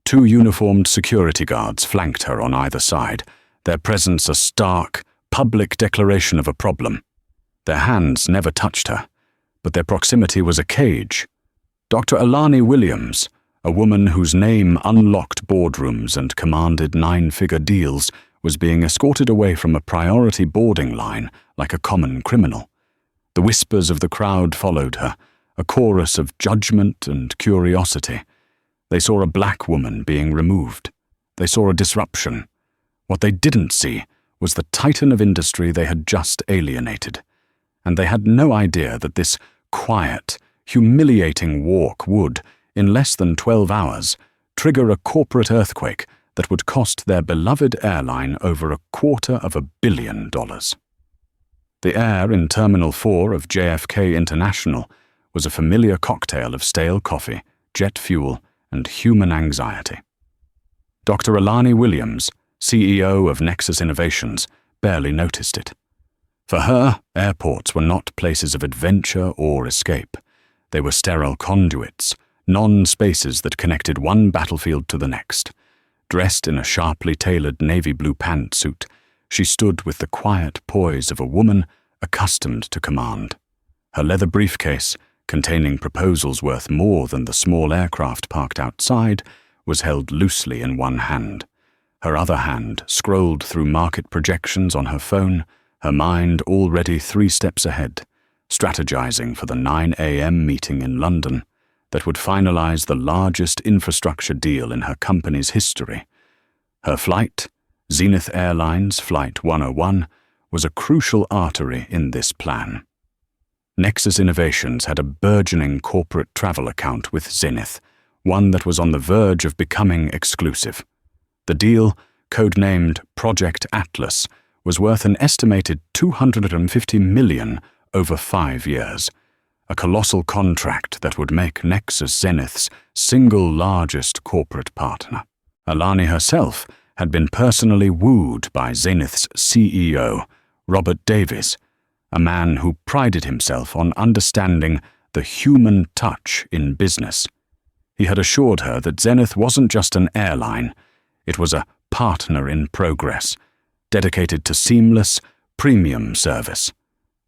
2 uniformed security guards flanked her on either side, their presence a stark, public declaration of a problem. Their hands never touched her, but their proximity was a cage. Dr. Alani Williams, a woman whose name unlocked boardrooms and commanded 9-figure deals, was being escorted away from a priority boarding line like a common criminal. The whispers of the crowd followed her, a chorus of judgment and curiosity. They saw a black woman being removed. They saw a disruption. What they didn't see was the titan of industry they had just alienated. And they had no idea that this quiet, humiliating walk would, in less than 12 hours, trigger a corporate earthquake that would cost their beloved airline over $250 million. The air in Terminal 4 of JFK International was a familiar cocktail of stale coffee, jet fuel, and human anxiety. Dr. Alani Williams, CEO of Nexus Innovations, barely noticed it. For her, airports were not places of adventure or escape. They were sterile conduits, non-spaces that connected one battlefield to the next. Dressed in a sharply tailored navy blue pantsuit, she stood with the quiet poise of a woman accustomed to command. Her leather briefcase, containing proposals worth more than the small aircraft parked outside, was held loosely in one hand. Her other hand scrolled through market projections on her phone, her mind already 3 steps ahead, strategizing for the 9 a.m. meeting in London that would finalize the largest infrastructure deal in her company's history. Her flight, Zenith Airlines Flight 101, was a crucial artery in this plan. Nexus Innovations had a burgeoning corporate travel account with Zenith, one that was on the verge of becoming exclusive. The deal, codenamed Project Atlas, was worth an estimated $250 million over 5 years, a colossal contract that would make Nexus Zenith's single largest corporate partner. Alani herself had been personally wooed by Zenith's CEO, Robert Davies, a man who prided himself on understanding the human touch in business. He had assured her that Zenith wasn't just an airline, it was a partner in progress, dedicated to seamless, premium service.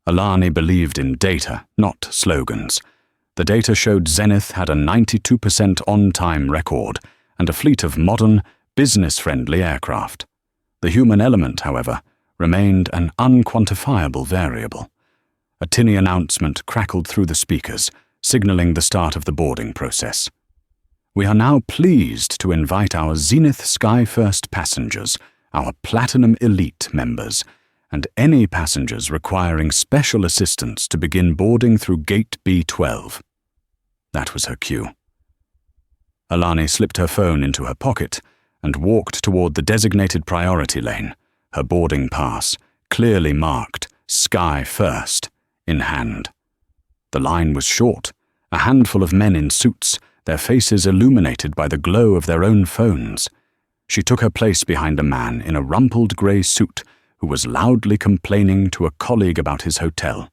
Alani believed in data, not slogans. The data showed Zenith had a 92% on-time record and a fleet of modern, business-friendly aircraft. The human element, however, remained an unquantifiable variable. A tinny announcement crackled through the speakers, signaling the start of the boarding process. We are now pleased to invite our Zenith Sky First passengers, our Platinum Elite members, and any passengers requiring special assistance to begin boarding through Gate B12. That was her cue. Alani slipped her phone into her pocket and walked toward the designated priority lane, her boarding pass, clearly marked Sky First, in hand. The line was short, a handful of men in suits, their faces illuminated by the glow of their own phones. She took her place behind a man in a rumpled grey suit who was loudly complaining to a colleague about his hotel.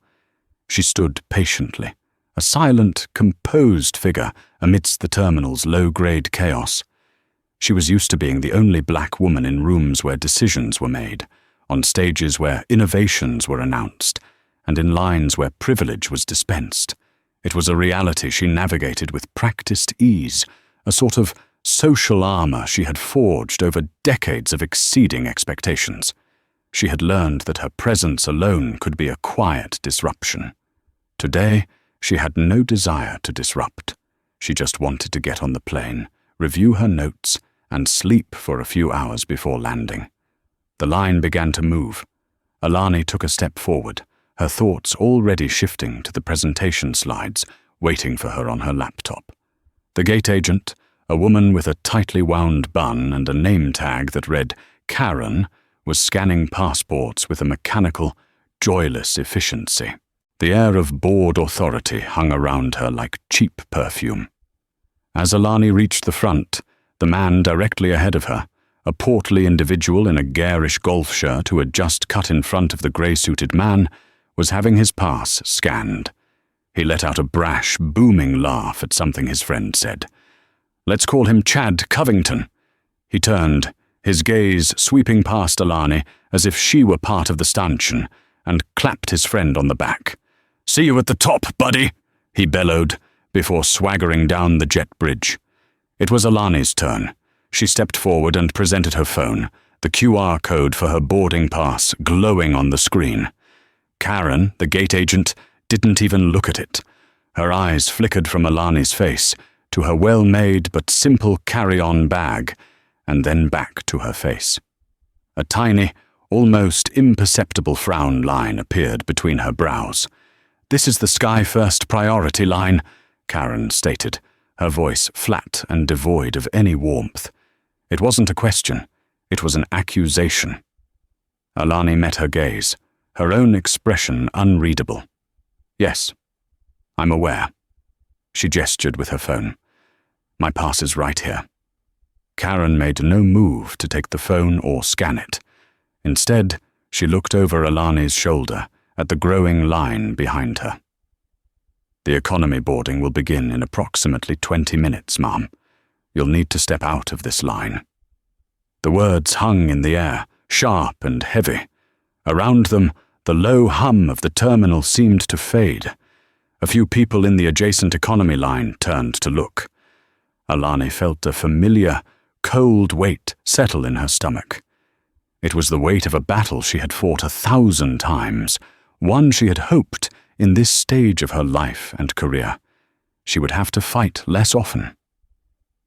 She stood patiently, a silent, composed figure amidst the terminal's low-grade chaos. She was used to being the only black woman in rooms where decisions were made, on stages where innovations were announced, and in lines where privilege was dispensed. It was a reality she navigated with practiced ease, a sort of social armor she had forged over decades of exceeding expectations. She had learned that her presence alone could be a quiet disruption. Today, she had no desire to disrupt. She just wanted to get on the plane, review her notes, and sleep for a few hours before landing. The line began to move. Alani took a step forward, her thoughts already shifting to the presentation slides, waiting for her on her laptop. The gate agent, a woman with a tightly wound bun and a name tag that read Karen, was scanning passports with a mechanical, joyless efficiency. The air of bored authority hung around her like cheap perfume. As Alani reached the front, the man directly ahead of her, a portly individual in a garish golf shirt who had just cut in front of the grey-suited man, was having his pass scanned. He let out a brash, booming laugh at something his friend said. Let's call him Chad Covington." He turned, his gaze sweeping past Alani as if she were part of the stanchion, and clapped his friend on the back. "See you at the top, buddy," he bellowed, before swaggering down the jet bridge. It was Alani's turn. She stepped forward and presented her phone, the QR code for her boarding pass glowing on the screen. Karen, the gate agent, didn't even look at it. Her eyes flickered from Alani's face to her well-made but simple carry-on bag, and then back to her face. A tiny, almost imperceptible frown line appeared between her brows. "This is the Sky First priority line," Karen stated, her voice flat and devoid of any warmth. It wasn't a question, it was an accusation. Alani met her gaze, her own expression unreadable. "Yes, I'm aware." She gestured with her phone. "My pass is right here." Karen made no move to take the phone or scan it. Instead, she looked over Alani's shoulder at the growing line behind her. "The economy boarding will begin in approximately 20 minutes, ma'am. You'll need to step out of this line." The words hung in the air, sharp and heavy. Around them, the low hum of the terminal seemed to fade. A few people in the adjacent economy line turned to look. Alani felt a familiar, cold weight settle in her stomach. It was the weight of a battle she had fought 1,000 times, one she had hoped, in this stage of her life and career, she would have to fight less often.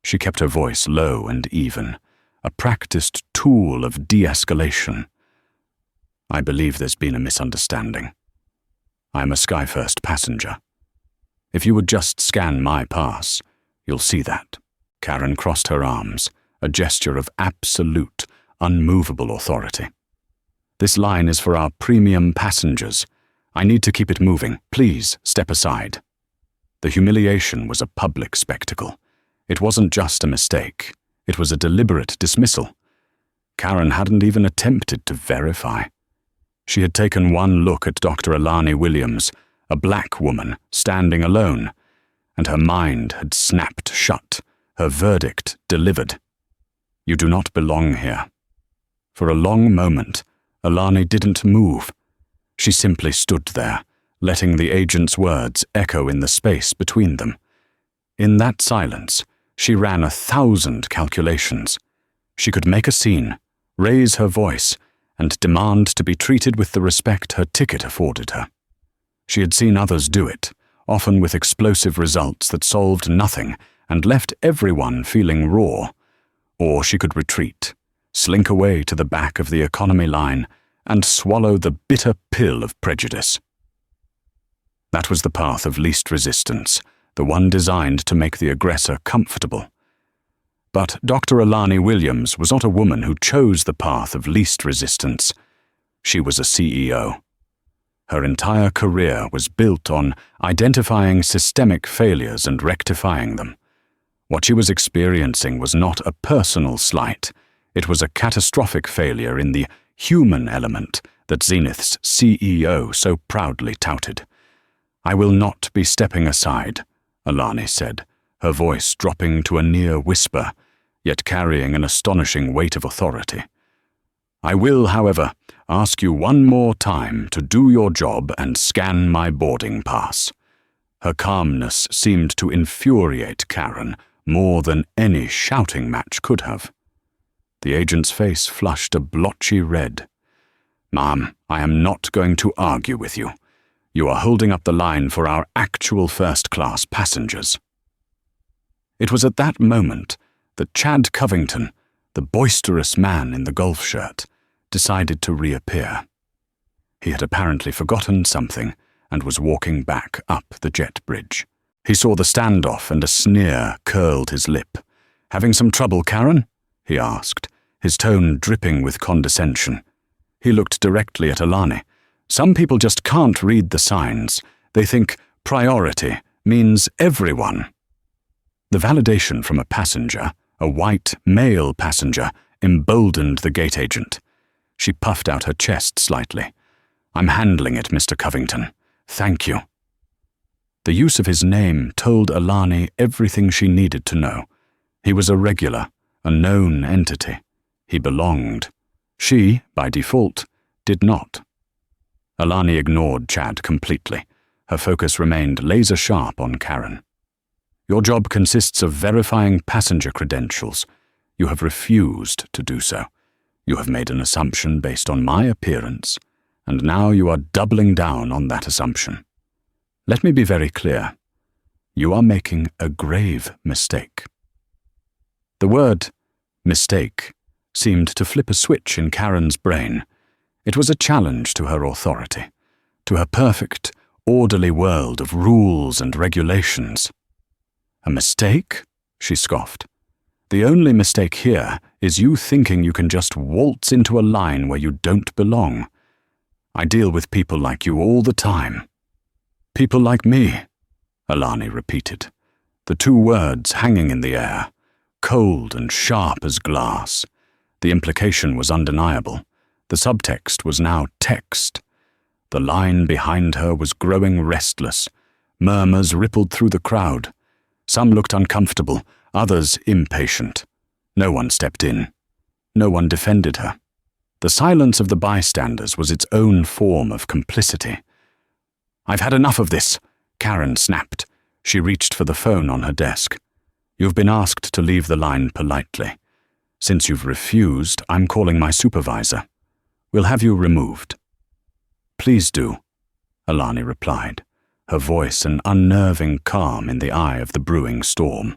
She kept her voice low and even, a practiced tool of de-escalation. "I believe there's been a misunderstanding. I'm a Sky First passenger. If you would just scan my pass, you'll see that." Karen crossed her arms, a gesture of absolute, unmovable authority. "This line is for our premium passengers. I need to keep it moving. Please step aside." The humiliation was a public spectacle. It wasn't just a mistake. It was a deliberate dismissal. Karen hadn't even attempted to verify. She had taken one look at Dr. Alani Williams, a black woman standing alone, and her mind had snapped shut, her verdict delivered. "You do not belong here." For a long moment, Alani didn't move. She simply stood there, letting the agent's words echo in the space between them. In that silence, she ran 1,000 calculations. She could make a scene, raise her voice, and demand to be treated with the respect her ticket afforded her. She had seen others do it, often with explosive results that solved nothing and left everyone feeling raw. Or she could retreat, slink away to the back of the economy line, and swallow the bitter pill of prejudice. That was the path of least resistance, the one designed to make the aggressor comfortable. But Dr. Alani Williams was not a woman who chose the path of least resistance. She was a CEO. Her entire career was built on identifying systemic failures and rectifying them. What she was experiencing was not a personal slight. It was a catastrophic failure in the human element that Zenith's CEO so proudly touted. "I will not be stepping aside," Alani said, her voice dropping to a near whisper, yet carrying an astonishing weight of authority. "I will, however, ask you one more time to do your job and scan my boarding pass." Her calmness seemed to infuriate Karen more than any shouting match could have. The agent's face flushed a blotchy red. "Ma'am, I am not going to argue with you. You are holding up the line for our actual first-class passengers." It was at that moment that Chad Covington, the boisterous man in the golf shirt, decided to reappear. He had apparently forgotten something and was walking back up the jet bridge. He saw the standoff and a sneer curled his lip. "Having some trouble, Karen?" he asked, his tone dripping with condescension. He looked directly at Alani. "Some people just can't read the signs. They think priority means everyone." The validation from a passenger, a white male passenger, emboldened the gate agent. She puffed out her chest slightly. "I'm handling it, Mr. Covington. Thank you." The use of his name told Alani everything she needed to know. He was a regular, a known entity. He belonged. She, by default, did not. Alani ignored Chad completely. Her focus remained laser-sharp on Karen. Your job consists of verifying passenger credentials. You have refused to do so. You have made an assumption based on my appearance, and now you are doubling down on that assumption. Let me be very clear. You are making a grave mistake. The word mistake seemed to flip a switch in Karen's brain. It was a challenge to her authority, to her perfect, orderly world of rules and regulations. A mistake? She scoffed. The only mistake here is you thinking you can just waltz into a line where you don't belong. I deal with people like you all the time. People like me, Alani repeated, the two words hanging in the air, cold and sharp as glass. The implication was undeniable. The subtext was now text. The line behind her was growing restless. Murmurs rippled through the crowd. Some looked uncomfortable, others impatient. No one stepped in. No one defended her. The silence of the bystanders was its own form of complicity. "I've had enough of this," Karen snapped. She reached for the phone on her desk. "You've been asked to leave the line politely. Since you've refused, I'm calling my supervisor. We'll have you removed." "Please do," Alani replied, her voice an unnerving calm in the eye of the brewing storm.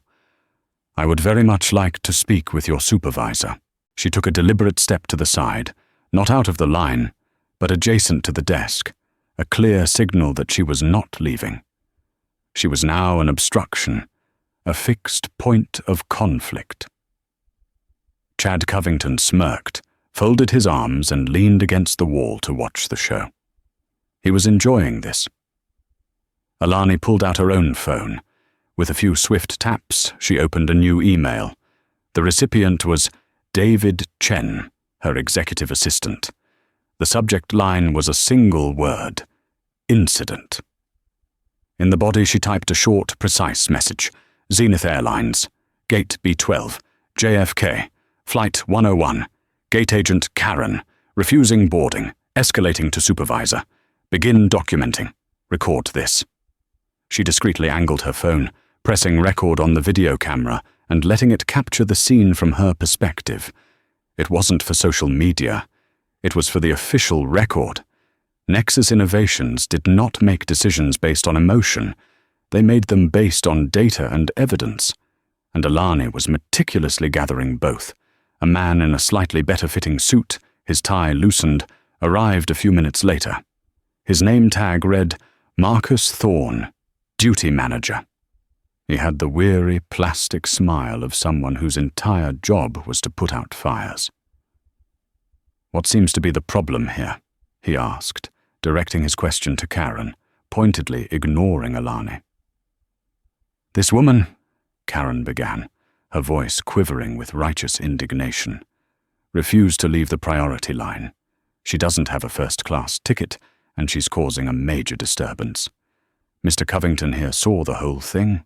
"I would very much like to speak with your supervisor." She took a deliberate step to the side, not out of the line, but adjacent to the desk, a clear signal that she was not leaving. She was now an obstruction, a fixed point of conflict. Chad Covington smirked, folded his arms, and leaned against the wall to watch the show. He was enjoying this. Alani pulled out her own phone. With a few swift taps, she opened a new email. The recipient was David Chen, her executive assistant. The subject line was a single word: incident. In the body, she typed a short, precise message. Zenith Airlines, Gate B12, JFK, Flight 101, Gate Agent Karen, refusing boarding, escalating to supervisor. Begin documenting. Record this. She discreetly angled her phone, pressing record on the video camera and letting it capture the scene from her perspective. It wasn't for social media. It was for the official record. Nexus Innovations did not make decisions based on emotion. They made them based on data and evidence. And Alani was meticulously gathering both. A man in a slightly better-fitting suit, his tie loosened, arrived a few minutes later. His name tag read, Marcus Thorne, Duty Manager. He had the weary, plastic smile of someone whose entire job was to put out fires. "What seems to be the problem here?" he asked, directing his question to Karen, pointedly ignoring Alani. "This woman," Karen began, her voice quivering with righteous indignation, "refused to leave the priority line. She doesn't have a first-class ticket, and she's causing a major disturbance. Mr. Covington here saw the whole thing."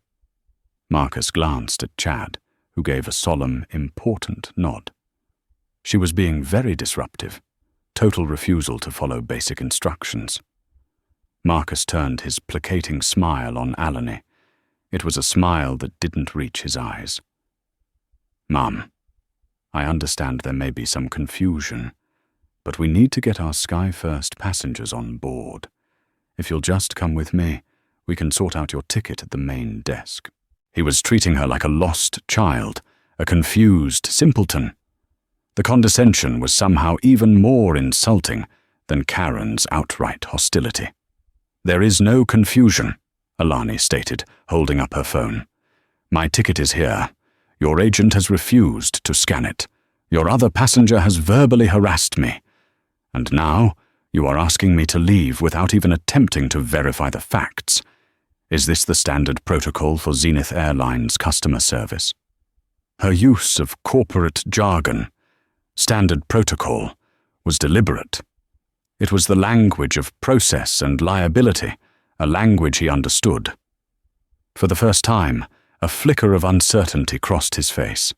Marcus glanced at Chad, who gave a solemn, important nod. She was being very disruptive, total refusal to follow basic instructions. Marcus turned his placating smile on Alani. It was a smile that didn't reach his eyes. "Mum, I understand there may be some confusion, but we need to get our Sky First passengers on board. If you'll just come with me, we can sort out your ticket at the main desk." He was treating her like a lost child, a confused simpleton. The condescension was somehow even more insulting than Karen's outright hostility. "There is no confusion," Alani stated, holding up her phone. "My ticket is here. Your agent has refused to scan it. Your other passenger has verbally harassed me. And now you are asking me to leave without even attempting to verify the facts. Is this the standard protocol for Zenith Airlines customer service?" Her use of corporate jargon, standard protocol, was deliberate. It was the language of process and liability, a language he understood. For the first time, A flicker of uncertainty crossed his face.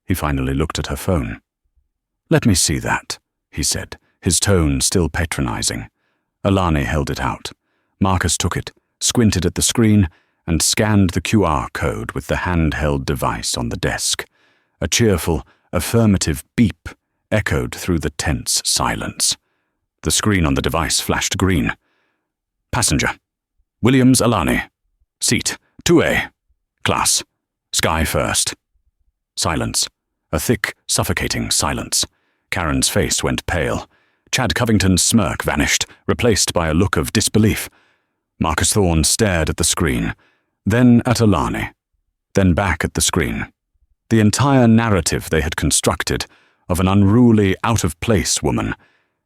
He finally looked at her phone. "Let me see that," he said, his tone still patronizing. Alani held it out. Marcus took it, squinted at the screen, and scanned the QR code with the handheld device on the desk. A cheerful, affirmative beep echoed through the tense silence. The screen on the device flashed green. "Passenger. Williams Alani. Seat 2A. Class. Sky first." Silence. A thick, suffocating silence. Karen's face went pale. Chad Covington's smirk vanished, replaced by a look of disbelief. Marcus Thorne stared at the screen, then at Alani, then back at the screen. The entire narrative they had constructed of an unruly, out-of-place woman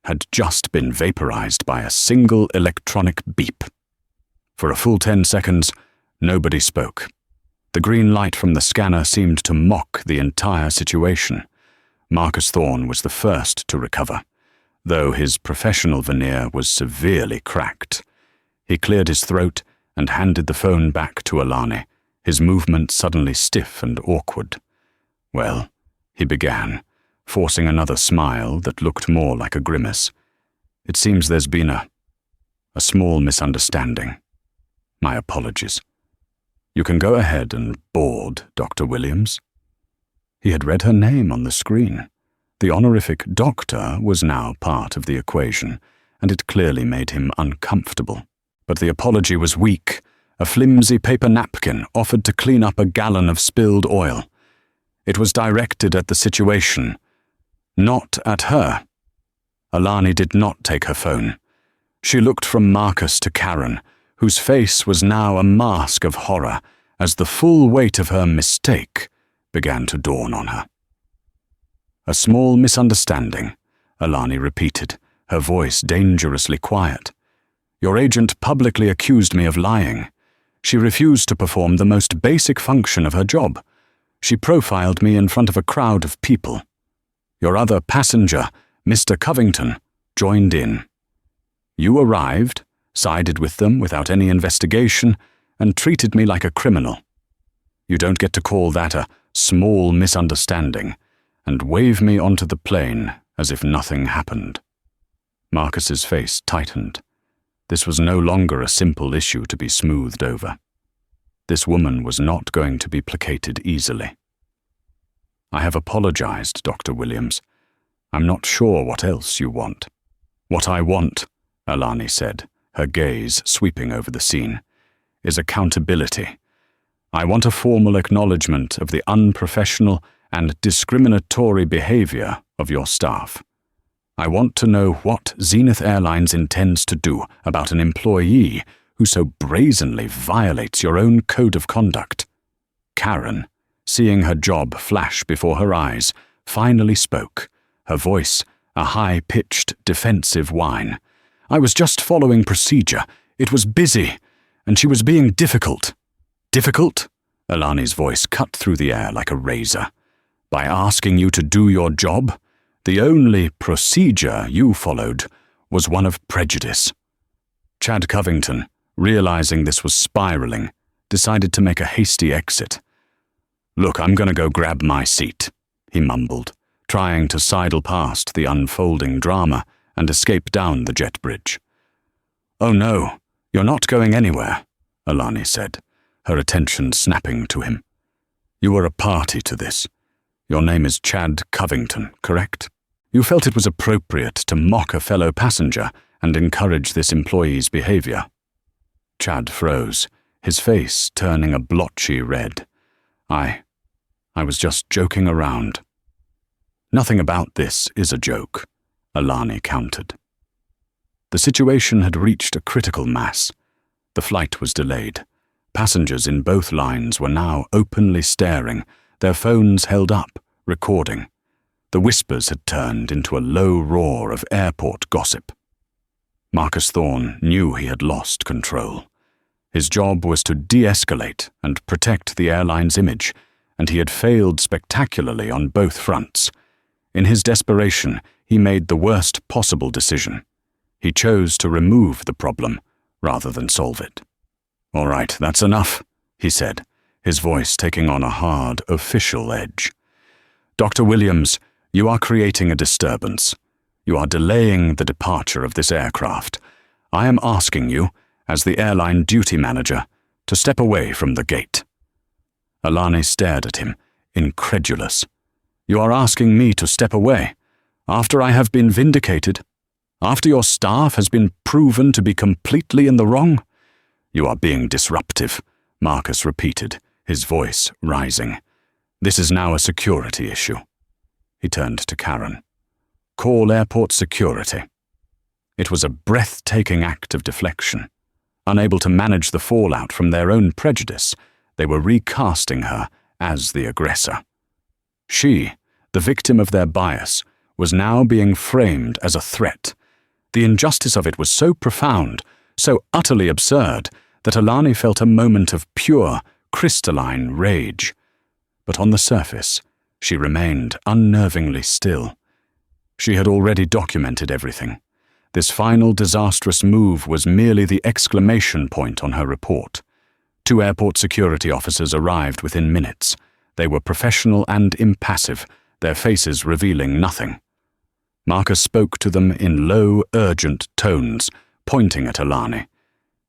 had just been vaporized by a single electronic beep. For a full 10 seconds, nobody spoke. The green light from the scanner seemed to mock the entire situation. Marcus Thorne was the first to recover, though his professional veneer was severely cracked. He cleared his throat and handed the phone back to Alani, his movement suddenly stiff and awkward. "Well," he began, forcing another smile that looked more like a grimace. "It seems there's been a small misunderstanding. My apologies. You can go ahead and board, Dr. Williams." He had read her name on the screen. The honorific doctor was now part of the equation, and it clearly made him uncomfortable. But the apology was weak, a flimsy paper napkin offered to clean up a gallon of spilled oil. It was directed at the situation, not at her. Alani did not take her phone. She looked from Marcus to Karen, whose face was now a mask of horror as the full weight of her mistake began to dawn on her. "A small misunderstanding," Alani repeated, her voice dangerously quiet. "Your agent publicly accused me of lying. She refused to perform the most basic function of her job. She profiled me in front of a crowd of people. Your other passenger, Mr. Covington, joined in. You arrived, sided with them without any investigation, and treated me like a criminal. You don't get to call that a small misunderstanding and wave me onto the plane as if nothing happened." Marcus's face tightened. This was no longer a simple issue to be smoothed over. This woman was not going to be placated easily. "I have apologized, Dr. Williams. I'm not sure what else you want." "What I want," Alani said, her gaze sweeping over the scene, "is accountability. I want a formal acknowledgement of the unprofessional and discriminatory behavior of your staff. I want to know what Zenith Airlines intends to do about an employee who so brazenly violates your own code of conduct." Karen, seeing her job flash before her eyes, finally spoke, her voice a high-pitched, defensive whine. "I was just following procedure. It was busy, and she was being difficult." "Difficult?" Alani's voice cut through the air like a razor. "By asking you to do your job? The only procedure you followed was one of prejudice." Chad Covington, realizing this was spiraling, decided to make a hasty exit. "Look, I'm going to go grab my seat," he mumbled, trying to sidle past the unfolding drama and escape down the jet bridge. "Oh no, you're not going anywhere," Alani said, her attention snapping to him. "You were a party to this. Your name is Chad Covington, correct? You felt it was appropriate to mock a fellow passenger and encourage this employee's behavior." Chad froze, his face turning a blotchy red. I was just joking around." "Nothing about this is a joke," Alani countered. The situation had reached a critical mass. The flight was delayed. Passengers in both lines were now openly staring, their phones held up, recording. The whispers had turned into a low roar of airport gossip. Marcus Thorne knew he had lost control. His job was to de-escalate and protect the airline's image, and he had failed spectacularly on both fronts. In his desperation, he made the worst possible decision. He chose to remove the problem rather than solve it. "All right, that's enough," he said, his voice taking on a hard, official edge. "Dr. Williams, you are creating a disturbance. You are delaying the departure of this aircraft. I am asking you, as the airline duty manager, to step away from the gate." Alani stared at him, incredulous. "You are asking me to step away, after I have been vindicated? After your staff has been proven to be completely in the wrong?" "You are being disruptive," Marcus repeated, his voice rising. "This is now a security issue." He turned to Karen. "Call airport security." It was a breathtaking act of deflection. Unable to manage the fallout from their own prejudice, they were recasting her as the aggressor. She, the victim of their bias, was now being framed as a threat. The injustice of it was so profound, so utterly absurd, that Alani felt a moment of pure, crystalline rage. But on the surface, she remained unnervingly still. She had already documented everything. This final disastrous move was merely the exclamation point on her report. 2 airport security officers arrived within minutes. They were professional and impassive, their faces revealing nothing. Marcus spoke to them in low, urgent tones, pointing at Alani.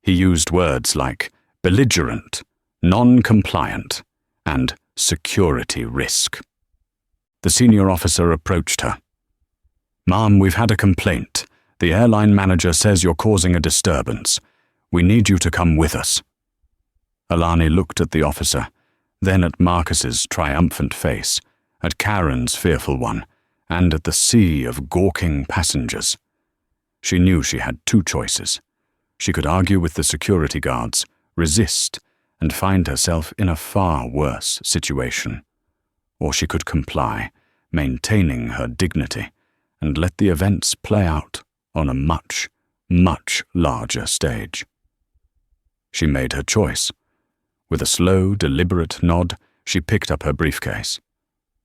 He used words like belligerent, non-compliant, and security risk. The senior officer approached her. "Ma'am, we've had a complaint. The airline manager says you're causing a disturbance. We need you to come with us." Alani looked at the officer, then at Marcus's triumphant face, at Karen's fearful one, and at the sea of gawking passengers. She knew she had 2 choices. She could argue with the security guards, resist, and find herself in a far worse situation. Or she could comply, maintaining her dignity, and let the events play out on a much, much larger stage. She made her choice. With a slow, deliberate nod, she picked up her briefcase.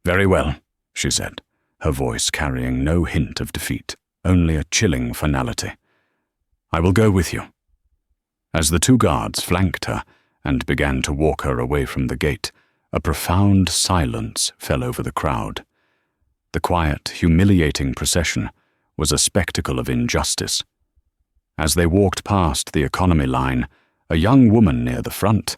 "Very well," she said, her voice carrying no hint of defeat, only a chilling finality. "I will go with you." As the 2 guards flanked her and began to walk her away from the gate, a profound silence fell over the crowd. The quiet, humiliating procession was a spectacle of injustice. As they walked past the economy line, a young woman near the front,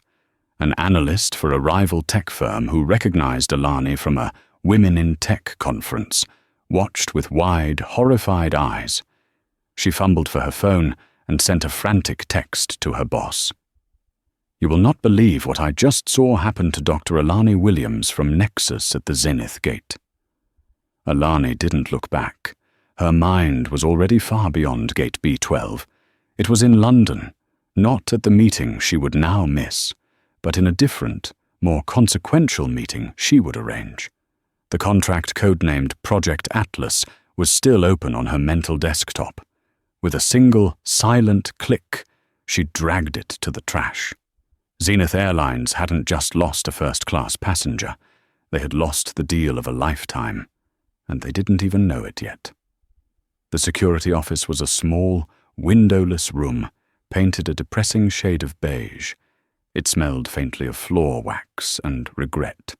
an analyst for a rival tech firm who recognized Alani from a Women in Tech conference, watched with wide, horrified eyes. She fumbled for her phone and sent a frantic text to her boss. "You will not believe what I just saw happen to Dr. Alani Williams from Nexus at the Zenith Gate." Alani didn't look back. Her mind was already far beyond Gate B12. It was in London, not at the meeting she would now miss, but in a different, more consequential meeting she would arrange. The contract codenamed Project Atlas was still open on her mental desktop. With a single, silent click, she dragged it to the trash. Zenith Airlines hadn't just lost a first-class passenger. They had lost the deal of a lifetime, and they didn't even know it yet. The security office was a small, windowless room, painted a depressing shade of beige. It smelled faintly of floor wax and regret.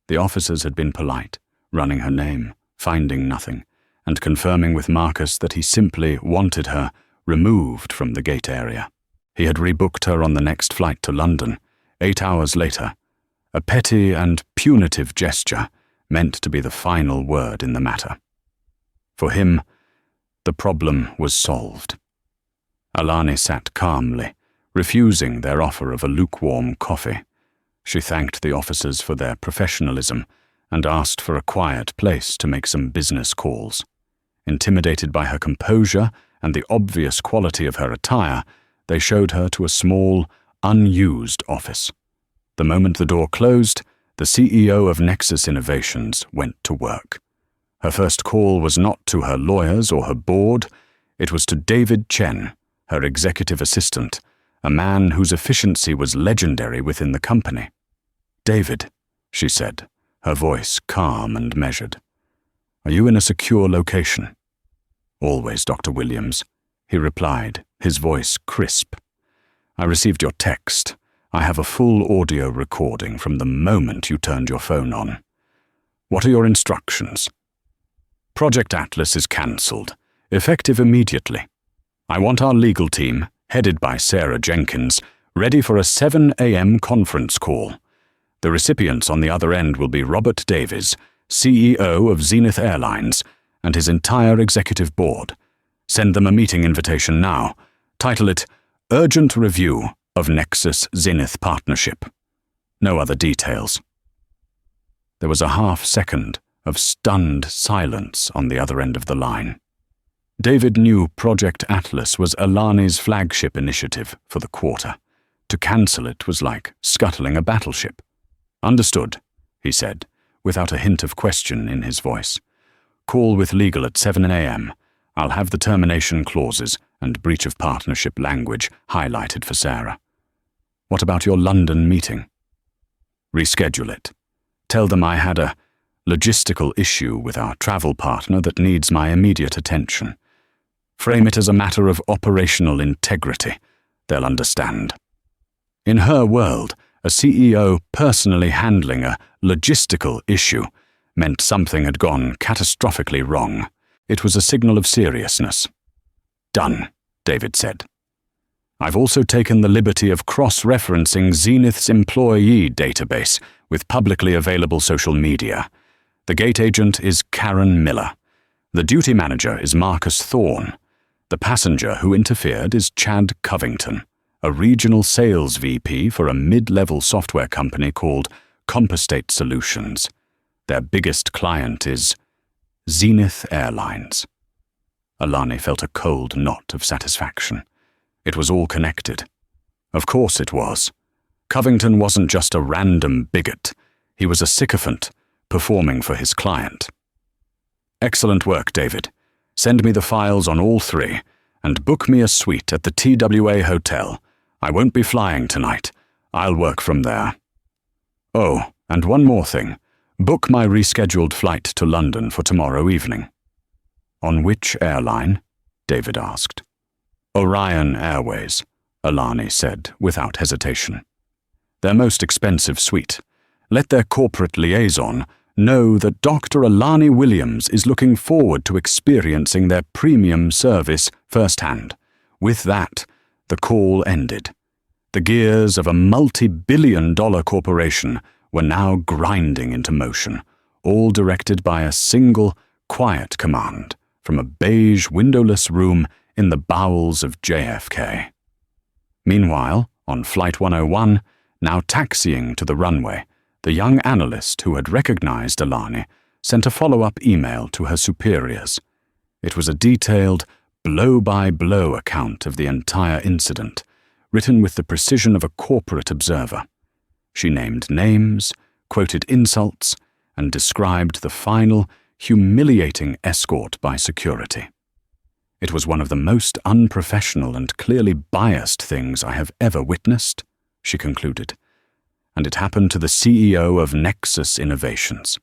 The officers had been polite, running her name, finding nothing, and confirming with Marcus that he simply wanted her removed from the gate area. He had rebooked her on the next flight to London, 8 hours later, a petty and punitive gesture meant to be the final word in the matter. For him, the problem was solved. Alani sat calmly, refusing their offer of a lukewarm coffee. She thanked the officers for their professionalism and asked for a quiet place to make some business calls. Intimidated by her composure and the obvious quality of her attire, they showed her to a small, unused office. The moment the door closed, the CEO of Nexus Innovations went to work. Her first call was not to her lawyers or her board, it was to David Chen, her executive assistant, a man whose efficiency was legendary within the company. "David," she said, her voice calm and measured. "Are you in a secure location?" "Always, Dr. Williams," he replied, his voice crisp. "I received your text. I have a full audio recording from the moment you turned your phone on. What are your instructions? Project Atlas is cancelled, effective immediately. I want our legal team, headed by Sarah Jenkins, ready for a 7 a.m. conference call. The recipients on the other end will be Robert Davies, CEO of Zenith Airlines, and his entire executive board. Send them a meeting invitation now. Title it, Urgent Review of Nexus-Zenith Partnership. No other details. There was a half-second of stunned silence on the other end of the line. David knew Project Atlas was Alani's flagship initiative for the quarter. To cancel it was like scuttling a battleship. Understood, he said, without a hint of question in his voice. Call with legal at 7 a.m. I'll have the termination clauses and breach of partnership language highlighted for Sarah. What about your London meeting? Reschedule it. Tell them I had a logistical issue with our travel partner that needs my immediate attention. Frame it as a matter of operational integrity. They'll understand. In her world, a CEO personally handling a logistical issue meant something had gone catastrophically wrong. It was a signal of seriousness. Done, David said. I've also taken the liberty of cross-referencing Zenith's employee database with publicly available social media. The gate agent is Karen Miller. The duty manager is Marcus Thorne. The passenger who interfered is Chad Covington, a regional sales VP for a mid-level software company called Compostate Solutions. Their biggest client is Zenith Airlines. Alani felt a cold knot of satisfaction. It was all connected. Of course it was. Covington wasn't just a random bigot. He was a sycophant, performing for his client. Excellent work, David. Send me the files on all three, and book me a suite at the TWA Hotel. I won't be flying tonight. I'll work from there. Oh, and one more thing. Book my rescheduled flight to London for tomorrow evening. On which airline? David asked. Orion Airways, Alani said without hesitation. Their most expensive suite. Let their corporate liaison know that Dr. Alani Williams is looking forward to experiencing their premium service firsthand. With that, the call ended. The gears of a multi-billion-dollar corporation were now grinding into motion, all directed by a single, quiet command from a beige, windowless room in the bowels of JFK. Meanwhile, on Flight 101, now taxiing to the runway, the young analyst who had recognized Alani sent a follow-up email to her superiors. It was a detailed, blow-by-blow account of the entire incident, written with the precision of a corporate observer. She named names, quoted insults, and described the final, humiliating escort by security. It was one of the most unprofessional and clearly biased things I have ever witnessed, she concluded, and it happened to the CEO of Nexus Innovations.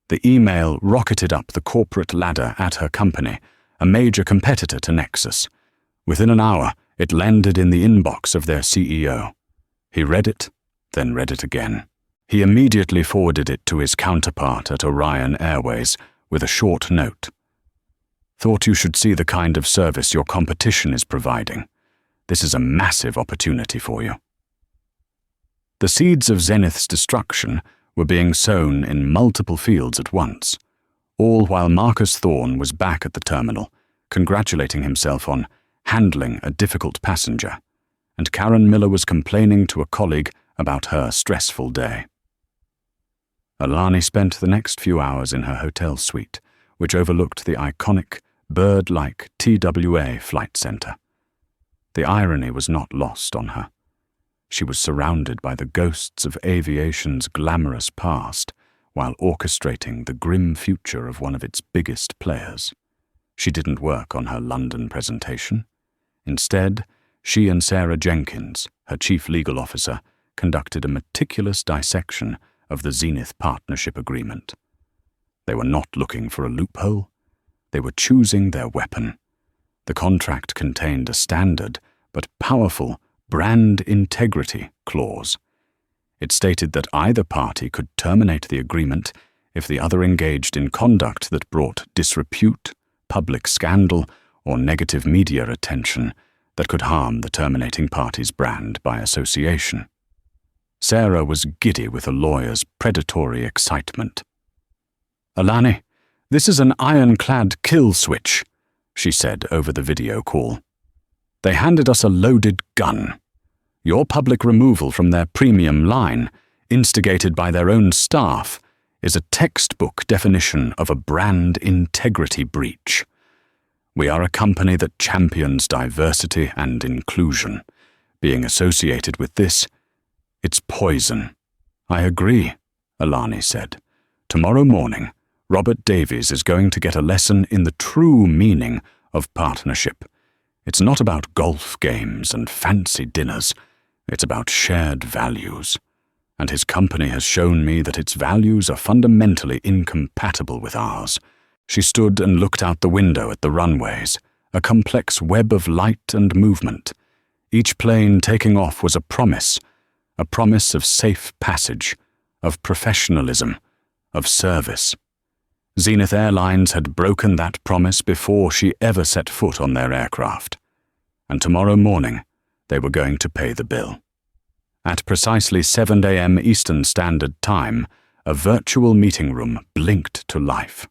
The email rocketed up the corporate ladder at her company, a major competitor to Nexus. Within an hour, it landed in the inbox of their CEO. He read it, then read it again. He immediately forwarded it to his counterpart at Orion Airways with a short note. Thought you should see the kind of service your competition is providing. This is a massive opportunity for you. The seeds of Zenith's destruction were being sown in multiple fields at once, all while Marcus Thorne was back at the terminal, congratulating himself on handling a difficult passenger, and Karen Miller was complaining to a colleague about her stressful day. Alani spent the next few hours in her hotel suite, which overlooked the iconic, bird-like TWA flight center. The irony was not lost on her. She was surrounded by the ghosts of aviation's glamorous past while orchestrating the grim future of one of its biggest players. She didn't work on her London presentation. Instead, she and Sarah Jenkins, her chief legal officer, conducted a meticulous dissection of the Zenith Partnership Agreement. They were not looking for a loophole. They were choosing their weapon. The contract contained a standard but powerful brand integrity clause. It stated that either party could terminate the agreement if the other engaged in conduct that brought disrepute, public scandal, or negative media attention that could harm the terminating party's brand by association. Sarah was giddy with a lawyer's predatory excitement. "Alani, this is an ironclad kill switch," she said over the video call. "They handed us a loaded gun. Your public removal from their premium line, instigated by their own staff, is a textbook definition of a brand integrity breach. We are a company that champions diversity and inclusion. Being associated with this, it's poison." "I agree," Alani said. "Tomorrow morning, Robert Davies is going to get a lesson in the true meaning of partnership. It's not about golf games and fancy dinners. It's about shared values. And his company has shown me that its values are fundamentally incompatible with ours." She stood and looked out the window at the runways, a complex web of light and movement. Each plane taking off was a promise of safe passage, of professionalism, of service. Zenith Airlines had broken that promise before she ever set foot on their aircraft. And tomorrow morning, they were going to pay the bill. At precisely 7 a.m. Eastern Standard Time, a virtual meeting room blinked to life.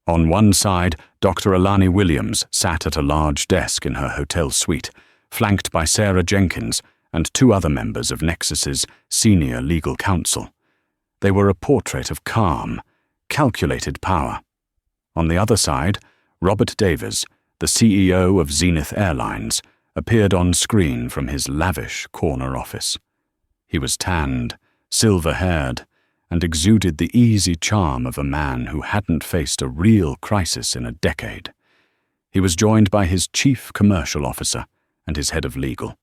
On one side, Dr. Alani Williams sat at a large desk in her hotel suite, flanked by Sarah Jenkins and 2 other members of Nexus's senior legal counsel. They were a portrait of calm, calculated power. On the other side, Robert Davies, the CEO of Zenith Airlines, appeared on screen from his lavish corner office. He was tanned, silver-haired, and exuded the easy charm of a man who hadn't faced a real crisis in a decade. He was joined by his chief commercial officer and his head of legal,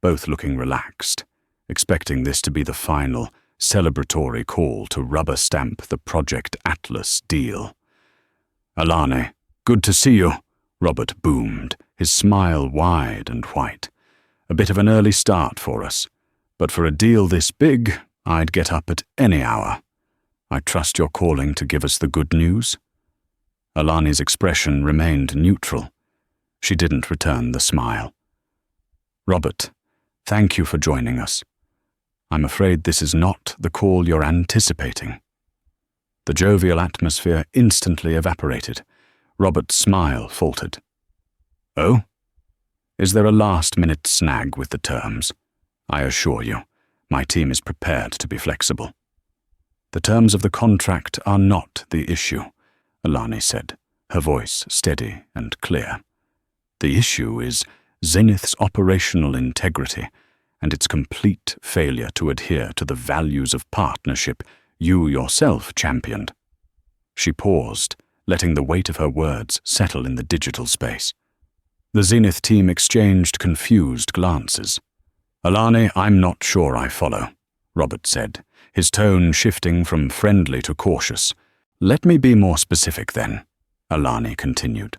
both looking relaxed, expecting this to be the final, celebratory call to rubber-stamp the Project Atlas deal. "Alani, good to see you," Robert boomed, his smile wide and white. "A bit of an early start for us, but for a deal this big, I'd get up at any hour. I trust you're calling to give us the good news?" Alani's expression remained neutral. She didn't return the smile. "Robert, thank you for joining us. I'm afraid this is not the call you're anticipating." The jovial atmosphere instantly evaporated. Robert's smile faltered. "Oh? Is there a last-minute snag with the terms? I assure you, my team is prepared to be flexible." "The terms of the contract are not the issue," Alani said, her voice steady and clear. "The issue is Zenith's operational integrity and its complete failure to adhere to the values of partnership you yourself championed." She paused, letting the weight of her words settle in the digital space. The Zenith team exchanged confused glances. "Alani, I'm not sure I follow," Robert said, his tone shifting from friendly to cautious. "Let me be more specific then," Alani continued.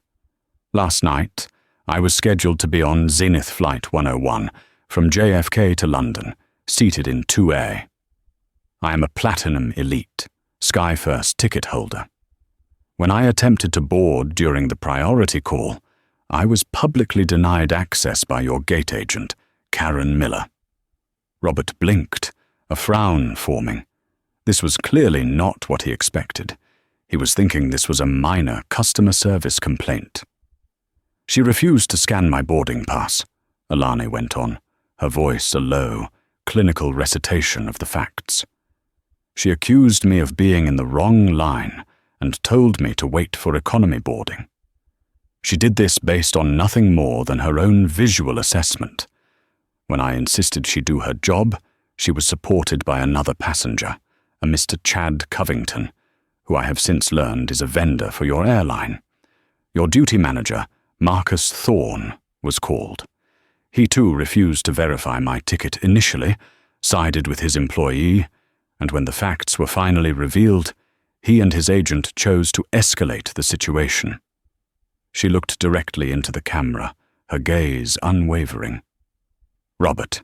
"Last night, I was scheduled to be on Zenith Flight 101 from JFK to London, seated in 2A. I am a Platinum Elite, Sky First ticket holder. When I attempted to board during the priority call, I was publicly denied access by your gate agent, Karen Miller." Robert blinked, a frown forming. This was clearly not what he expected. He was thinking this was a minor customer service complaint. "She refused to scan my boarding pass," Alani went on, her voice a low, clinical recitation of the facts. "She accused me of being in the wrong line and told me to wait for economy boarding. She did this based on nothing more than her own visual assessment. When I insisted she do her job, she was supported by another passenger, a Mr. Chad Covington, who I have since learned is a vendor for your airline. Your duty manager, Marcus Thorne, was called. He too refused to verify my ticket initially, sided with his employee, and when the facts were finally revealed, he and his agent chose to escalate the situation." She looked directly into the camera, her gaze unwavering. Robert,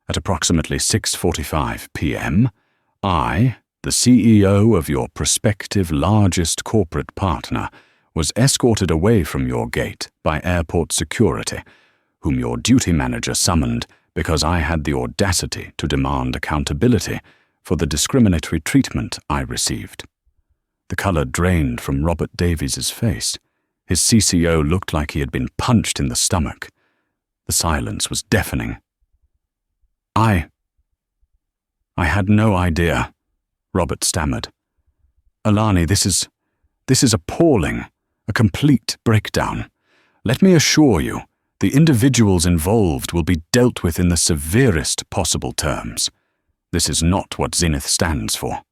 at approximately 6:45 p.m., I, the CEO of your prospective largest corporate partner, was escorted away from your gate by airport security, whom your duty manager summoned because I had the audacity to demand accountability for the discriminatory treatment I received. The color drained from Robert Davies's face. His CCO looked like he had been punched in the stomach. The silence was deafening. I had no idea, Robert stammered. Alani, this is appalling, a complete breakdown. Let me assure you, the individuals involved will be dealt with in the severest possible terms. This is not what Zenith stands for.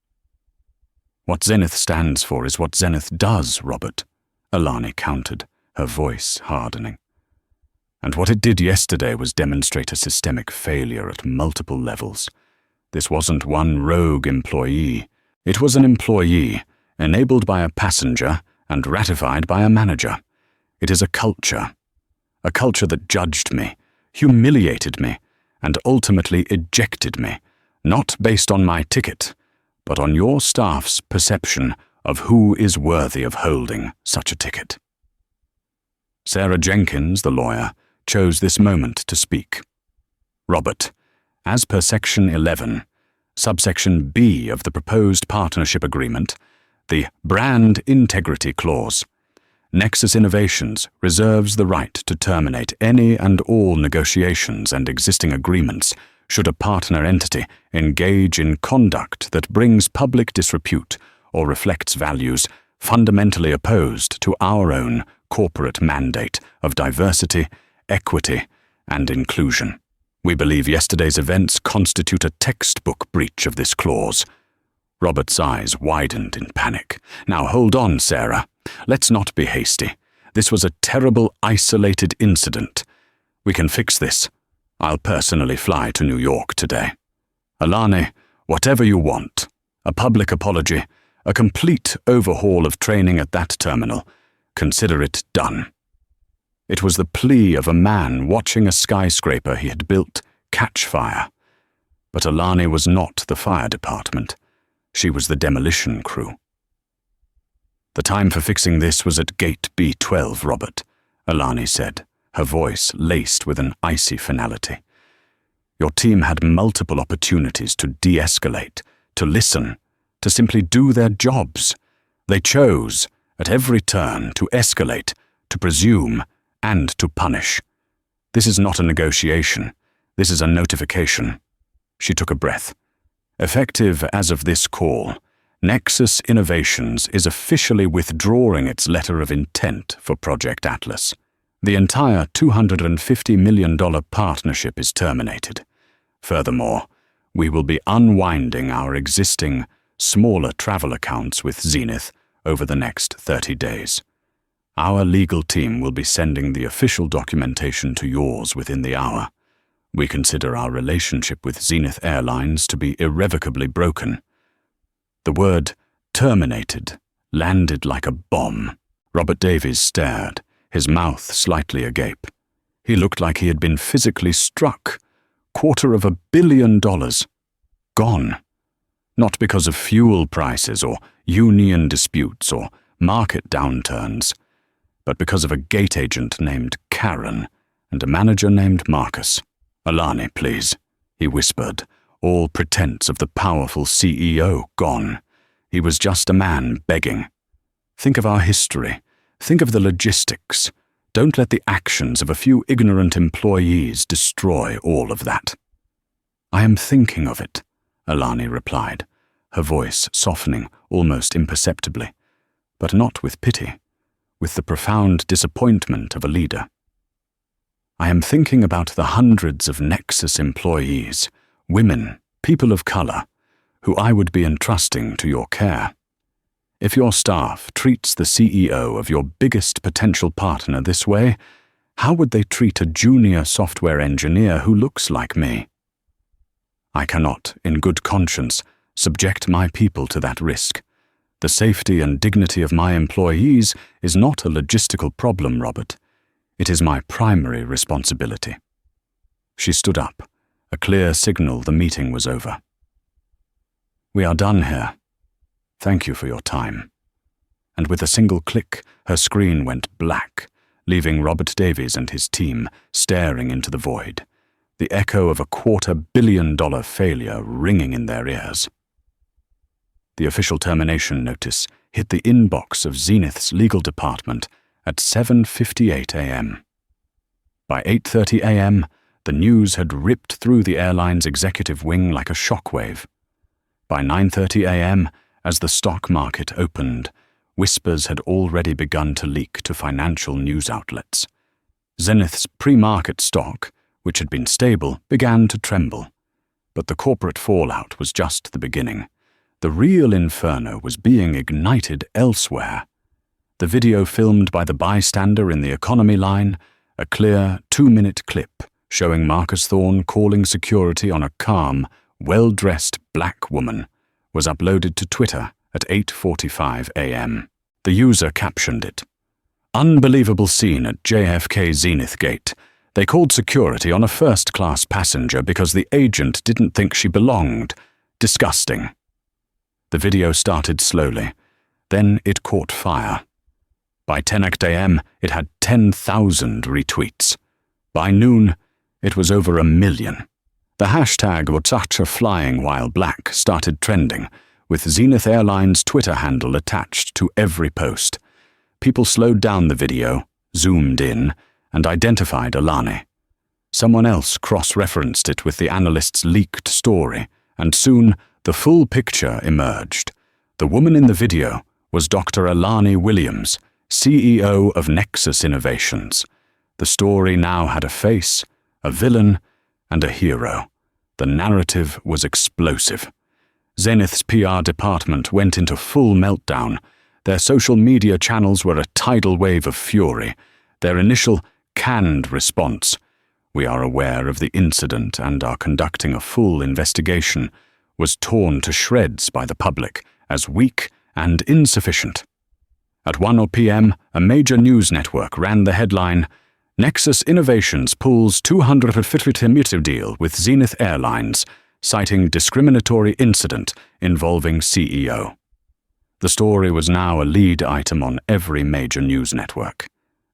What Zenith stands for is what Zenith does, Robert, Alani countered, her voice hardening. And what it did yesterday was demonstrate a systemic failure at multiple levels. This wasn't one rogue employee. It was an employee, enabled by a passenger and ratified by a manager. It is a culture that judged me, humiliated me, and ultimately ejected me, not based on my ticket, but on your staff's perception of who is worthy of holding such a ticket. Sarah Jenkins, the lawyer, chose this moment to speak. Robert, as per Section 11, subsection B of the proposed partnership agreement, the Brand Integrity Clause, Nexus Innovations reserves the right to terminate any and all negotiations and existing agreements should a partner entity engage in conduct that brings public disrepute or reflects values fundamentally opposed to our own corporate mandate of diversity, equity, and inclusion. We believe yesterday's events constitute a textbook breach of this clause. Robert's eyes widened in panic. Now hold on, Sarah. Let's not be hasty. This was a terrible, isolated incident. We can fix this. I'll personally fly to New York today. Alani, whatever you want. A public apology, a complete overhaul of training at that terminal. Consider it done. It was the plea of a man watching a skyscraper he had built catch fire. But Alani was not the fire department. She was the demolition crew. The time for fixing this was at Gate B12, Robert, Alani said, her voice laced with an icy finality. Your team had multiple opportunities to de-escalate, to listen, to simply do their jobs. They chose, at every turn, to escalate, to presume, and to punish. This is not a negotiation. This is a notification. She took a breath. Effective as of this call, Nexus Innovations is officially withdrawing its letter of intent for Project Atlas. The entire $250 million partnership is terminated. Furthermore, we will be unwinding our existing, smaller travel accounts with Zenith over the next 30 days. Our legal team will be sending the official documentation to yours within the hour. We consider our relationship with Zenith Airlines to be irrevocably broken. The word terminated landed like a bomb. Robert Davies stared, his mouth slightly agape. He looked like he had been physically struck. $250 million. Gone. Not because of fuel prices or union disputes or market downturns, but because of a gate agent named Karen and a manager named Marcus. Alani, please, he whispered, all pretense of the powerful CEO gone. He was just a man begging. Think of our history. Think of the logistics. Don't let the actions of a few ignorant employees destroy all of that. I am thinking of it, Alani replied, her voice softening almost imperceptibly, but not with pity, with the profound disappointment of a leader. I am thinking about the hundreds of Nexus employees, women, people of color, who I would be entrusting to your care. If your staff treats the CEO of your biggest potential partner this way, how would they treat a junior software engineer who looks like me? I cannot, in good conscience, subject my people to that risk. The safety and dignity of my employees is not a logistical problem, Robert. It is my primary responsibility. She stood up, a clear signal the meeting was over. "We are done here. Thank you for your time." And with a single click, her screen went black, leaving Robert Davies and his team staring into the void, the echo of a $250 million failure ringing in their ears. The official termination notice hit the inbox of Zenith's legal department at 7:58 a.m. By 8:30 a.m., the news had ripped through the airline's executive wing like a shockwave. By 9:30 a.m., as the stock market opened, whispers had already begun to leak to financial news outlets. Zenith's pre-market stock, which had been stable, began to tremble. But the corporate fallout was just the beginning. The real inferno was being ignited elsewhere. The video filmed by the bystander in the economy line, a clear 2-minute clip showing Marcus Thorne calling security on a calm, well-dressed black woman, was uploaded to Twitter at 8:45 a.m. The user captioned it, "Unbelievable scene at JFK Zenith Gate. They called security on a first-class passenger because the agent didn't think she belonged. Disgusting." The video started slowly. Then it caught fire. By 10 a.m., it had 10,000 retweets. By noon, it was over 1 million. The hashtag #WhatSuchAFlyingWhileBlack started trending, with Zenith Airlines' Twitter handle attached to every post. People slowed down the video, zoomed in, and identified Alani. Someone else cross-referenced it with the analyst's leaked story, and soon the full picture emerged. The woman in the video was Dr. Alani Williams, CEO of Nexus Innovations. The story now had a face, a villain, and a hero. The narrative was explosive. Zenith's PR department went into full meltdown. Their social media channels were a tidal wave of fury. Their initial canned response, "We are aware of the incident and are conducting a full investigation," was torn to shreds by the public as weak and insufficient. At 1 p.m., a major news network ran the headline, "Nexus Innovations pulls $250 million deal with Zenith Airlines, citing discriminatory incident involving CEO." The story was now a lead item on every major news network.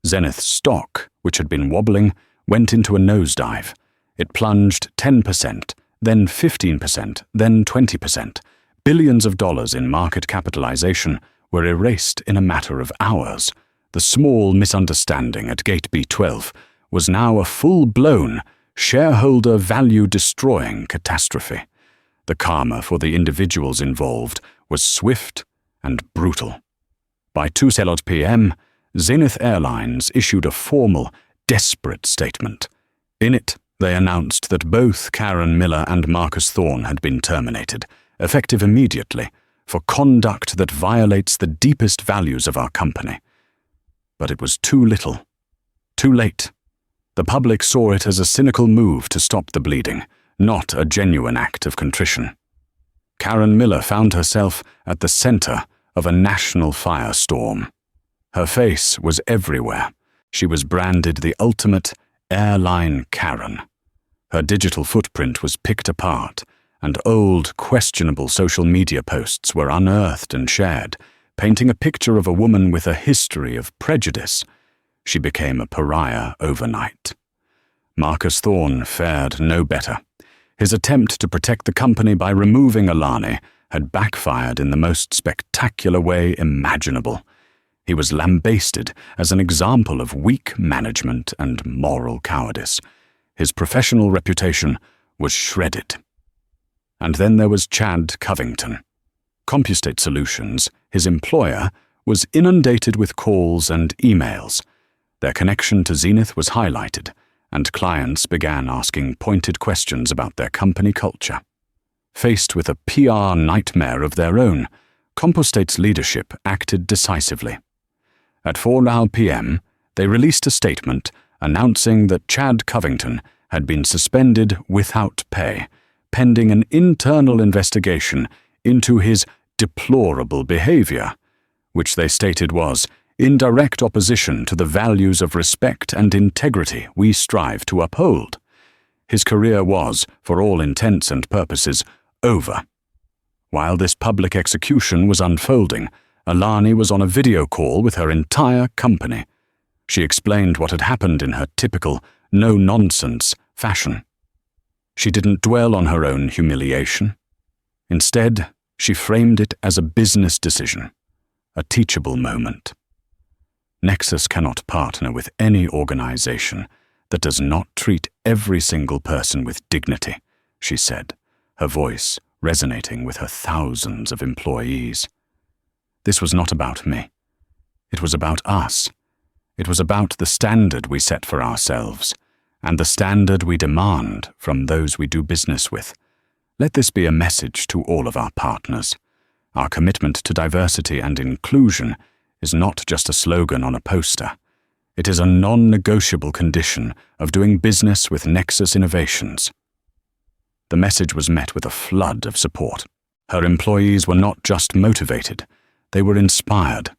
Zenith's stock, which had been wobbling, went into a nosedive. It plunged 10%, then 15%, then 20%. Billions of dollars in market capitalization were erased in a matter of hours. The small misunderstanding at Gate B12 was now a full-blown, shareholder value-destroying catastrophe. The karma for the individuals involved was swift and brutal. By 2 p.m., Zenith Airlines issued a formal, desperate statement. In it, they announced that both Karen Miller and Marcus Thorne had been terminated, effective immediately, for conduct that violates the deepest values of our company. But it was too little. Too late. The public saw it as a cynical move to stop the bleeding, not a genuine act of contrition. Karen Miller found herself at the center of a national firestorm. Her face was everywhere. She was branded the ultimate airline Karen. Her digital footprint was picked apart, and old, questionable social media posts were unearthed and shared, painting a picture of a woman with a history of prejudice. She became a pariah overnight. Marcus Thorne fared no better. His attempt to protect the company by removing Alani had backfired in the most spectacular way imaginable. He was lambasted as an example of weak management and moral cowardice. His professional reputation was shredded. And then there was Chad Covington. CompuState Solutions, his employer, was inundated with calls and emails. Their connection to Zenith was highlighted, and clients began asking pointed questions about their company culture. Faced with a PR nightmare of their own, CompuState's leadership acted decisively. At 4 p.m., they released a statement announcing that Chad Covington had been suspended without pay, pending an internal investigation into his deplorable behavior, which they stated was in direct opposition to the values of respect and integrity we strive to uphold. His career was, for all intents and purposes, over. While this public execution was unfolding, Alani was on a video call with her entire company. She explained what had happened in her typical, no-nonsense fashion. She didn't dwell on her own humiliation. Instead, she framed it as a business decision, a teachable moment. Nexus cannot partner with any organization that does not treat every single person with dignity, she said, her voice resonating with her thousands of employees. This was not about me. It was about us. It was about the standard we set for ourselves, and the standard we demand from those we do business with. Let this be a message to all of our partners. Our commitment to diversity and inclusion is not just a slogan on a poster. It is a non-negotiable condition of doing business with Nexus Innovations. The message was met with a flood of support. Her employees were not just motivated, they were inspired.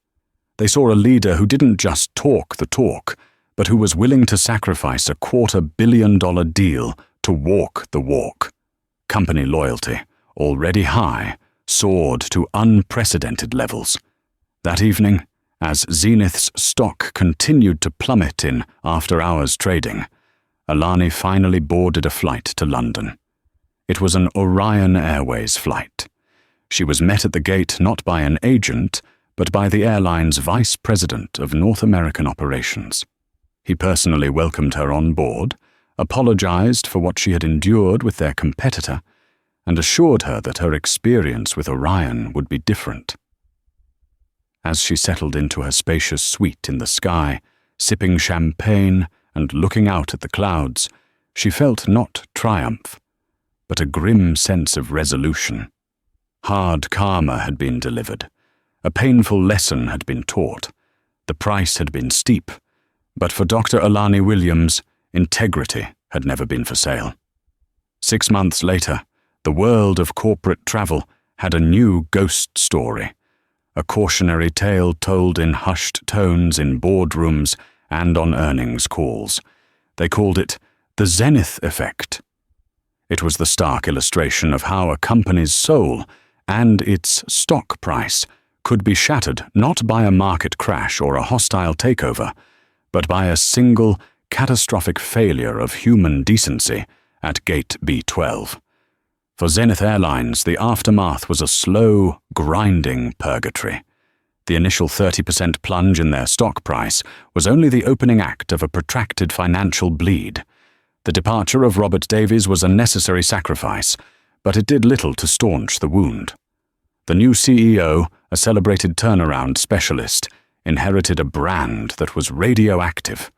They saw a leader who didn't just talk the talk, but who was willing to sacrifice a $250 million deal to walk the walk. Company loyalty, already high, soared to unprecedented levels. That evening, as Zenith's stock continued to plummet in after-hours trading, Alani finally boarded a flight to London. It was an Orion Airways flight. She was met at the gate not by an agent, but by the airline's vice president of North American operations. He personally welcomed her on board, apologized for what she had endured with their competitor, and assured her that her experience with Orion would be different. As she settled into her spacious suite in the sky, sipping champagne and looking out at the clouds, she felt not triumph, but a grim sense of resolution. Hard karma had been delivered. A painful lesson had been taught. The price had been steep, but for Dr. Alani Williams, integrity had never been for sale. 6 months later, the world of corporate travel had a new ghost story, a cautionary tale told in hushed tones in boardrooms and on earnings calls. They called it the Zenith effect. It was the stark illustration of how a company's soul and its stock price could be shattered not by a market crash or a hostile takeover, but by a single catastrophic failure of human decency at Gate B12. For Zenith Airlines, the aftermath was a slow, grinding purgatory. The initial 30% plunge in their stock price was only the opening act of a protracted financial bleed. The departure of Robert Davies was a necessary sacrifice, but it did little to staunch the wound. The new CEO, a celebrated turnaround specialist, inherited a brand that was radioactive.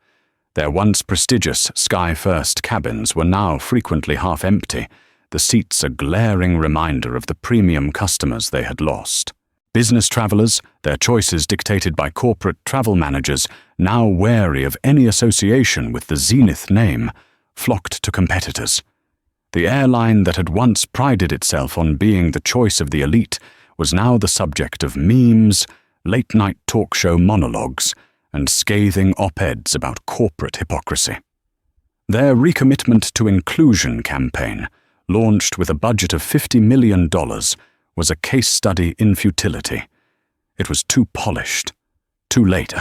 Their once prestigious Sky First cabins were now frequently half empty, the seats a glaring reminder of the premium customers they had lost. Business travelers, their choices dictated by corporate travel managers, now wary of any association with the Zenith name, flocked to competitors. The airline that had once prided itself on being the choice of the elite was now the subject of memes, late-night talk show monologues, and scathing op-eds about corporate hypocrisy. Their Recommitment to Inclusion campaign, launched with a budget of $50 million, was a case study in futility. It was too polished, too late.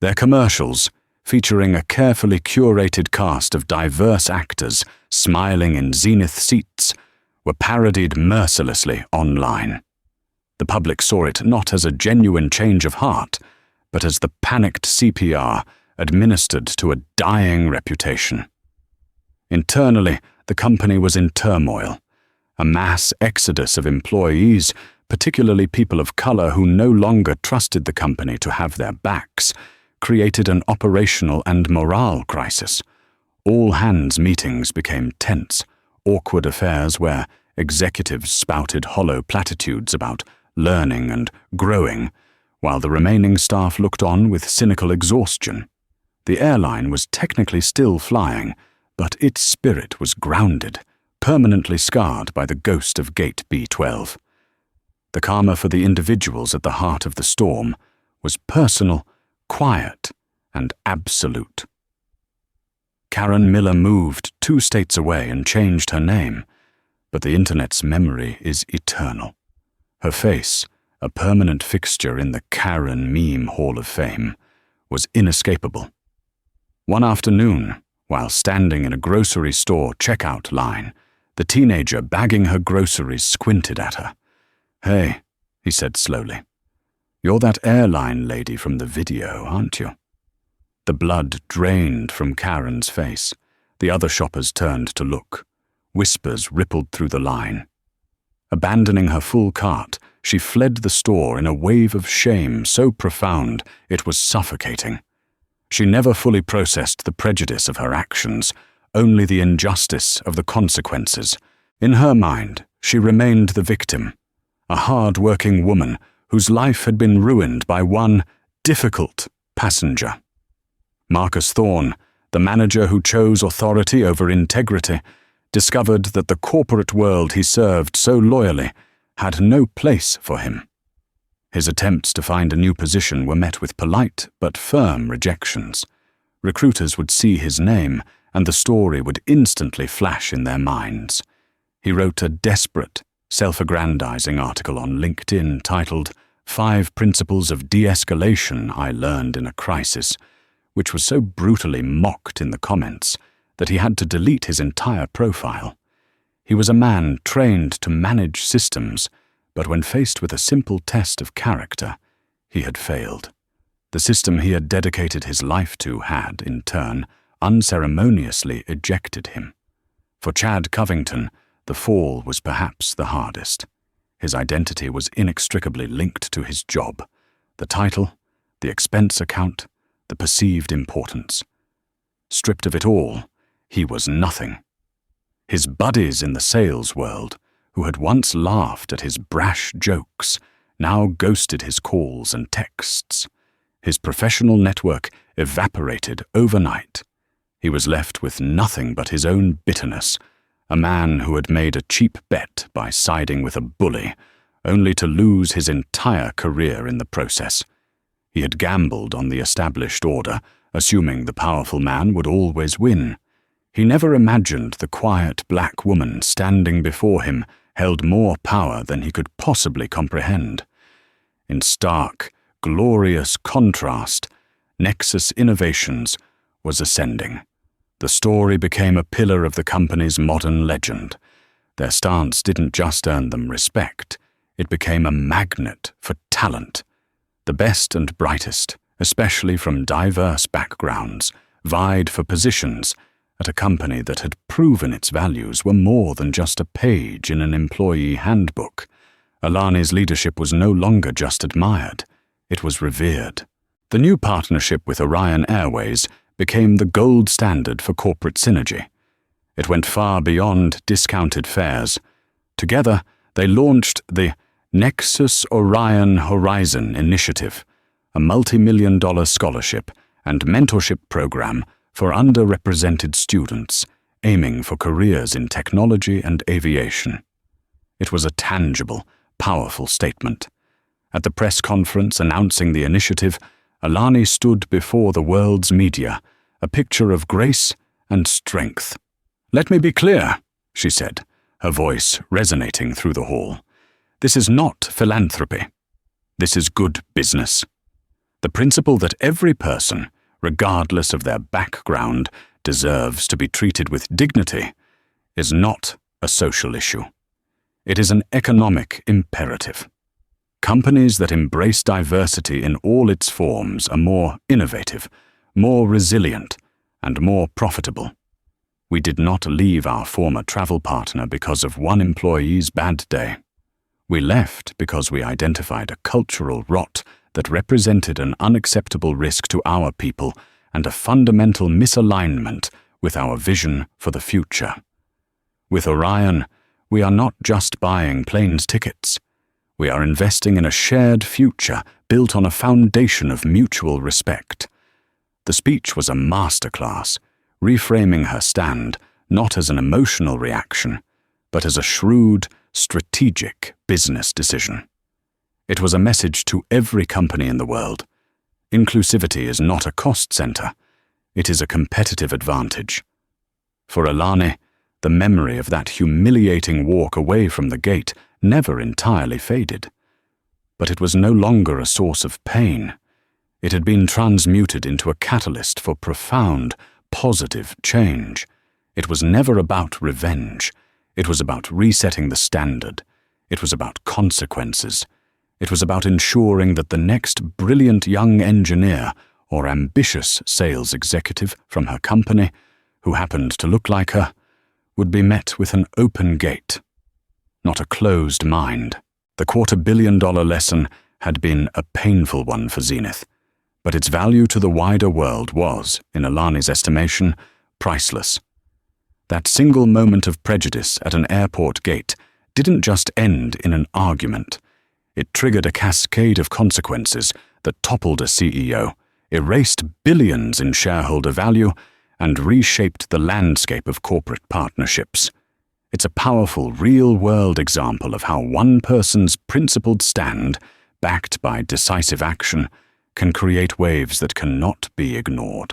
Their commercials, featuring a carefully curated cast of diverse actors smiling in Zenith seats, were parodied mercilessly online. The public saw it not as a genuine change of heart, but as the panicked CPR administered to a dying reputation. Internally, the company was in turmoil. A mass exodus of employees, particularly people of color who no longer trusted the company to have their backs, created an operational and morale crisis. All-hands meetings became tense, awkward affairs where executives spouted hollow platitudes about learning and growing, while the remaining staff looked on with cynical exhaustion. The airline was technically still flying, but its spirit was grounded, permanently scarred by the ghost of Gate B12. The karma for the individuals at the heart of the storm was personal, quiet, and absolute. Karen Miller moved 2 states away and changed her name, but the internet's memory is eternal. Her face, a permanent fixture in the Karen Meme Hall of Fame, was inescapable. One afternoon, while standing in a grocery store checkout line, the teenager bagging her groceries squinted at her. "Hey," he said slowly, "you're that airline lady from the video, aren't you?" The blood drained from Karen's face. The other shoppers turned to look. Whispers rippled through the line. Abandoning her full cart, she fled the store in a wave of shame so profound it was suffocating. She never fully processed the prejudice of her actions, only the injustice of the consequences. In her mind, she remained the victim, a hard-working woman whose life had been ruined by one difficult passenger. Marcus Thorne, the manager who chose authority over integrity, discovered that the corporate world he served so loyally had no place for him. His attempts to find a new position were met with polite but firm rejections. Recruiters would see his name, and the story would instantly flash in their minds. He wrote a desperate, self-aggrandizing article on LinkedIn titled "5 Principles of De-Escalation I Learned in a Crisis," which was so brutally mocked in the comments that he had to delete his entire profile. He was a man trained to manage systems, but when faced with a simple test of character, he had failed. The system he had dedicated his life to had, in turn, unceremoniously ejected him. For Chad Covington, the fall was perhaps the hardest. His identity was inextricably linked to his job, the title, the expense account, the perceived importance. Stripped of it all, he was nothing. His buddies in the sales world, who had once laughed at his brash jokes, now ghosted his calls and texts. His professional network evaporated overnight. He was left with nothing but his own bitterness, a man who had made a cheap bet by siding with a bully, only to lose his entire career in the process. He had gambled on the established order, assuming the powerful man would always win. He never imagined the quiet black woman standing before him held more power than he could possibly comprehend. In stark, glorious contrast, Nexus Innovations was ascending. The story became a pillar of the company's modern legend. Their stance didn't just earn them respect, it became a magnet for talent. The best and brightest, especially from diverse backgrounds, vied for positions at a company that had proven its values were more than just a page in an employee handbook. Alani's leadership was no longer just admired, it was revered. The new partnership with Orion Airways became the gold standard for corporate synergy. It went far beyond discounted fares. Together, they launched the Nexus Orion Horizon Initiative, a multi-million-dollar scholarship and mentorship program for underrepresented students aiming for careers in technology and aviation. It was a tangible, powerful statement. At the press conference announcing the initiative, Alani stood before the world's media, a picture of grace and strength. "Let me be clear," she said, her voice resonating through the hall. "This is not philanthropy. This is good business. The principle that every person, regardless of their background, deserves to be treated with dignity is not a social issue. It is an economic imperative. Companies that embrace diversity in all its forms are more innovative, more resilient, and more profitable. We did not leave our former travel partner because of one employee's bad day. We left because we identified a cultural rot that represented an unacceptable risk to our people and a fundamental misalignment with our vision for the future. With Orion, we are not just buying planes tickets. We are investing in a shared future built on a foundation of mutual respect." The speech was a masterclass, reframing her stand not as an emotional reaction, but as a shrewd, strategic business decision. It was a message to every company in the world. Inclusivity is not a cost center. It is a competitive advantage. For Alani, the memory of that humiliating walk away from the gate never entirely faded. But it was no longer a source of pain. It had been transmuted into a catalyst for profound, positive change. It was never about revenge. It was about resetting the standard. It was about consequences. It was about ensuring that the next brilliant young engineer or ambitious sales executive from her company, who happened to look like her, would be met with an open gate, not a closed mind. The $250 million lesson had been a painful one for Zenith, but its value to the wider world was, in Alani's estimation, priceless. That single moment of prejudice at an airport gate didn't just end in an argument. It triggered a cascade of consequences that toppled a CEO, erased billions in shareholder value, and reshaped the landscape of corporate partnerships. It's a powerful, real-world example of how one person's principled stand, backed by decisive action, can create waves that cannot be ignored.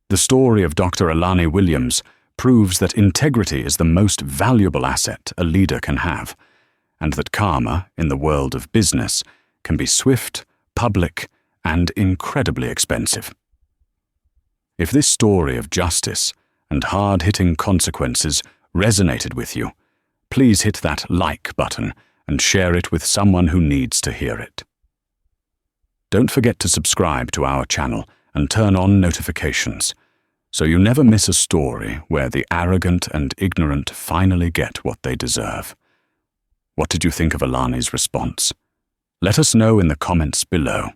The story of Dr. Alani Williams proves that integrity is the most valuable asset a leader can have, and that karma, in the world of business, can be swift, public, and incredibly expensive. If this story of justice and hard-hitting consequences resonated with you, please hit that like button and share it with someone who needs to hear it. Don't forget to subscribe to our channel and turn on notifications, so you never miss a story where the arrogant and ignorant finally get what they deserve. What did you think of Alani's response? Let us know in the comments below.